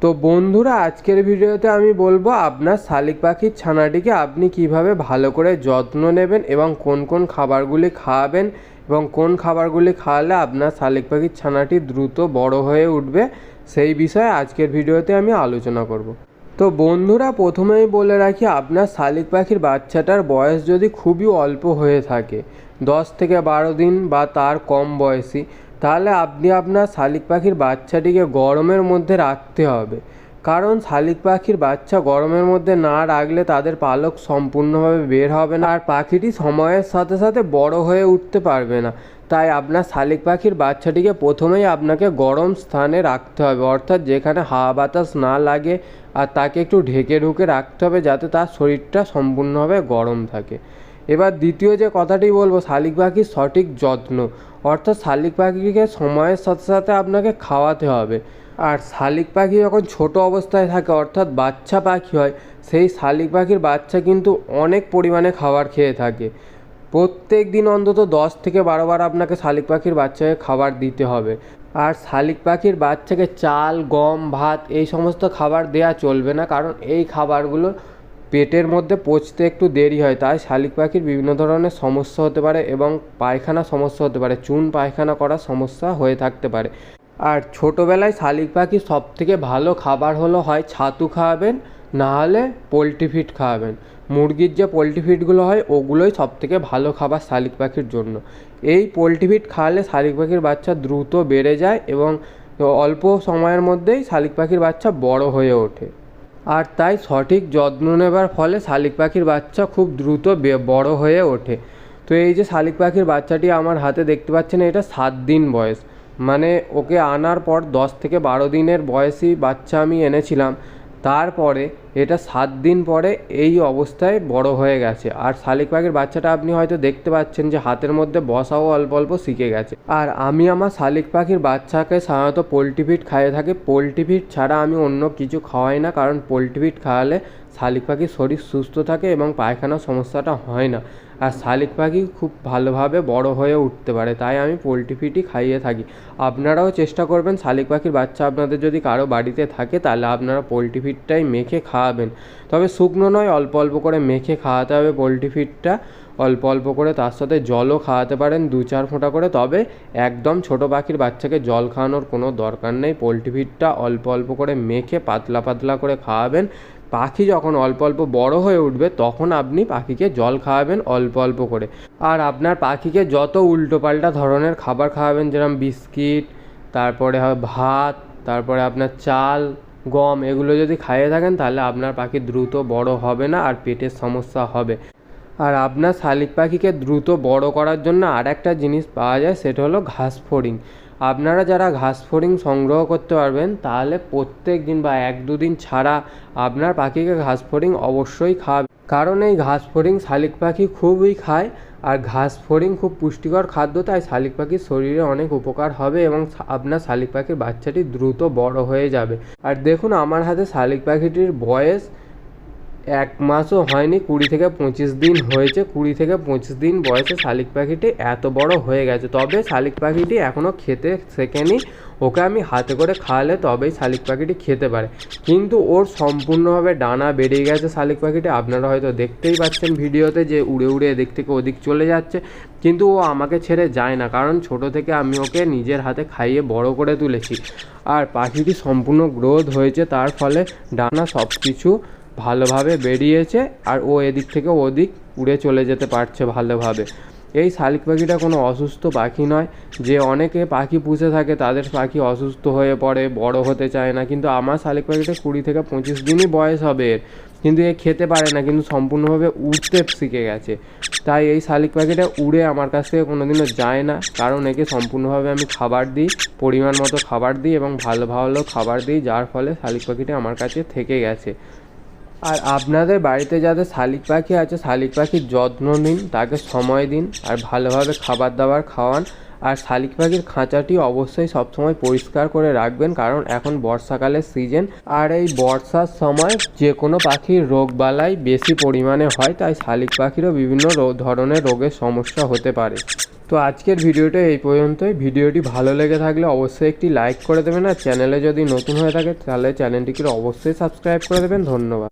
তো বন্ধুরা, আজকের ভিডিওতে আমি বলবো আপনার শালিক পাখির ছানাটিকে আপনি কিভাবে ভালো করে যত্ন নেবেন এবং কোন কোন খাবারগুলি খাওয়াবেন এবং কোন খাবারগুলি খাওয়ালে আপনার শালিক পাখির ছানাটি দ্রুত বড় হয়ে উঠবে, সেই বিষয়ে আজকের ভিডিওতে আমি আলোচনা করব। তো বন্ধুরা, প্রথমেই বলে রাখি, আপনার শালিক পাখির বাচ্চাটার বয়স যদি খুবই অল্প হয়ে থাকে, 10 থেকে 12 দিন বা তার কম বয়সী, তাহলে আপনি আপনার শালিক পাখির বাচ্চাটিকে গরমের মধ্যে রাখতে হবে। কারণ শালিক পাখির বাচ্চা গরমের মধ্যে না রাখলে তাদের পালক সম্পূর্ণভাবে বের হবে না আর পাখিটি সময়ের সাথে সাথে বড় হয়ে উঠতে পারবে না। তাই আপনার শালিক পাখির বাচ্চাটিকে প্রথমেই আপনাকে গরম স্থানে রাখতে হবে, অর্থাৎ যেখানে হাওয়া বাতাস না লাগে, আর তাকে একটু ঢেকে রাখতে হবে যাতে তার শরীরটা সম্পূর্ণভাবে গরম থাকে। এবার দ্বিতীয় যে কথাটি বলবো, শালিক পাখির সঠিক যত্ন, অর্থাৎ শালিক পাখিকে সময়ের সাথে সাথে আপনাকে খাওয়াতে হবে। আর শালিক পাখি যখন ছোট অবস্থায় থাকে, অর্থাৎ বাচ্চা পাখি হয়, সেই শালিক পাখির বাচ্চা কিন্তু অনেক পরিমাণে খাবার খেয়ে থাকে। প্রত্যেক দিন অন্তত 10 থেকে 12 বার আপনাকে শালিক পাখির বাচ্চাকে খাবার দিতে হবে। আর শালিক পাখির বাচ্চাকে চাল, গম, ভাত এই সমস্ত খাবার দেওয়া চলবে না, কারণ এই খাবারগুলো পেটের মধ্যে পচতে একটু দেরি হয়। তাই শালিক পাখির বিভিন্ন ধরনের সমস্যা হতে পারে এবং পায়খানা সমস্যা হতে পারে, চুন পায়খানা করার সমস্যা হয়ে থাকতে পারে। আর ছোটোবেলায় শালিক পাখির সবথেকে ভালো খাবার হলো হয় ছাতু খাওয়াবেন, না হলে পোলট্রি ফিড খাওয়াবেন। মুরগির যে পোলট্রি ফিডগুলো হয় ওগুলোই সবথেকে ভালো খাবার শালিক পাখির জন্য। এই পোলট্রি ফিড খাওয়ালে শালিক পাখির বাচ্চা দ্রুত বেড়ে যায় এবং অল্প সময়ের মধ্যেই শালিক পাখির বাচ্চা বড় হয়ে ওঠে। আর তাই সঠিক যত্ন নেবার ফলে শালিক পাখির বাচ্চা খুব দ্রুত বড় হয়ে ওঠে। তো এই যে শালিক পাখির বাচ্চাটি আমার হাতে দেখতে পাচ্ছেন, এটা 7 দিন বয়স, মানে ওকে আনার পর 10 থেকে 12 দিনের বয়সী বাচ্চা আমি এনেছিলাম। তারপরে এটা 7 দিন পরে এই অবস্থায় বড় হয়ে গেছে। আর শালিক পাখির বাচ্চাটা আপনি হয়তো দেখতে পাচ্ছেন যে হাতের মধ্যে বসাও অল্প অল্প শিখে গেছে। আর আমি আমার শালিক পাখির বাচ্চাকে সাধারণত পোলট্রি ফিড খাইয়ে থাকি। পোলট্রি ফিড ছাড়া আমি অন্য কিছু খাওয়াই না, কারণ পোলট্রি ফিড খাওয়ালে শালিক পাখির শরীর সুস্থ থাকে এবং পায়খানার সমস্যাটা হয় না, আর শালিক পাখি খুব ভালোভাবে বড় হয়ে উঠতে পারে। তাই আমি পোলট্রি ফিডই খাইয়ে থাকি। আপনারাও চেষ্টা করবেন, শালিক পাখির বাচ্চা আপনাদের যদি কারো বাড়িতে থাকে তাহলে আপনারা পোলট্রি ফিডটাই মেখে খাওয়াবেন। তবে শুকনো নয়, অল্প অল্প করে মেখে খাওয়াতে হবে পোলট্রি ফিডটা, অল্প অল্প করে। তার সাথে জলও খাওয়াতে পারেন 2-4 ফোঁটা করে। তবে একদম ছোট পাখির বাচ্চাকে জল খাওয়ানোর কোনো দরকার নেই। পোলট্রি ফিডটা অল্প অল্প করে মেখে পাতলা পাতলা করে খাওয়াবেন। পাখি যখন অল্প অল্প বড় হয়ে উঠবে তখন আপনি পাখিকে জল খাওয়াবেন অল্প অল্প করে। আর আপনার পাখিকে যত উল্টোপাল্টা ধরনের খাবার খাওয়াবেন, যেরকম বিস্কিট, তারপরে ভাত, তারপরে আপনার চাল, গম, এগুলো যদি খাইয়ে থাকেন তাহলে আপনার পাখি দ্রুত বড় হবে না আর পেটের সমস্যা হবে। আর আপনার শালিক পাখিকে দ্রুত বড় করার জন্য আর একটা জিনিস পাওয়া যায়, সেটা হলো ঘাস ফড়িং। আপনারা যারা ঘাস ফড়িং সংগ্রহ করতে পারবেন তাহলে প্রত্যেক দিন বা 1-2 দিন ছাড়া আপনার পাখিকে ঘাস ফড়িং অবশ্যই খাওয়াবে, কারণ এই ঘাস ফড়িং শালিক পাখি খুবই খায়। আর ঘাস ফড়িং খুব পুষ্টিকর খাদ্য, তাই শালিক পাখির শরীরে অনেক উপকার হবে এবং আপনার শালিক পাখির বাচ্চাটি দ্রুত বড় হয়ে যাবে। আর দেখুন, আমার হাতে শালিক পাখিটির বয়স 1 মাসও হয়নি, 20 থেকে 25 দিন হয়েছে। 20 থেকে 25 দিন বয়সে শালিক পাখিটি এত বড় হয়ে গেছে। তবে শালিক পাখিটি এখনও খেতে শেখেনি, ওকে আমি হাতে করে খাওয়ালে তবেই শালিক পাখিটি খেতে পারে। কিন্তু ওর সম্পূর্ণভাবে ডানা বেরিয়ে গেছে শালিক পাখিটি, আপনারা হয়তো দেখতেই পাচ্ছেন ভিডিওতে যে উড়ে উড়ে এদিক থেকে ওদিক চলে যাচ্ছে। কিন্তু ও আমাকে ছেড়ে যায় না, কারণ ছোট থেকে আমি ওকে নিজের হাতে খাইয়ে বড় করে তুলেছি। আর পাখিটি সম্পূর্ণ গ্রোথ হয়েছে, তার ফলে ডানা সব কিছু ভালোভাবে বেরিয়েছে আর ও এদিক থেকে ওদিক উড়ে চলে যেতে পারছে ভালোভাবে। এই শালিক পাখিটা কোনো অসুস্থ পাখি নয়। যে অনেকে পাখি পুষে থাকে তাদের পাখি অসুস্থ হয়ে পড়ে, বড় হতে চায় না, কিন্তু আমার শালিক পাখিটা 20 থেকে 25 দিনই বয়স হবে এর, কিন্তু এ খেতে পারে না, কিন্তু সম্পূর্ণভাবে উড়তে শিখে গেছে। তাই এই শালিক পাখিটা উড়ে আমার কাছ থেকে কোনোদিনও যায় না, কারণ একে সম্পূর্ণভাবে আমি খাবার দিই, পরিমাণ মতো খাবার দিই এবং ভালো ভালো খাবার দিই, যার ফলে শালিক পাখিটা আমার কাছে থেকে গেছে। আর আপনাদের বাড়িতে যাদের শালিক পাখি আছে, শালিক পাখির যত্ন নিন, তাকে সময় দিন আর ভালোভাবে খাবার দাবার খাওয়ান। আর শালিক পাখির খাঁচাটি অবশ্যই সবসময় পরিষ্কার করে রাখবেন, কারণ এখন বর্ষাকালের সিজন, আর এই বর্ষার সময় যে কোনো পাখির রোগবালাই বেশি পরিমাণে হয়, তাই শালিক পাখিরও বিভিন্ন ধরনের রোগের সমস্যা হতে পারে। তো আজকের ভিডিওটা এই পর্যন্তই। ভিডিওটি ভালো লেগে থাকলে অবশ্যই একটি লাইক করে দেবেন, আর চ্যানেলে যদি নতুন হয়ে থাকে তাহলে চ্যানেলটিকে অবশ্যই সাবস্ক্রাইব করে দেবেন। ধন্যবাদ।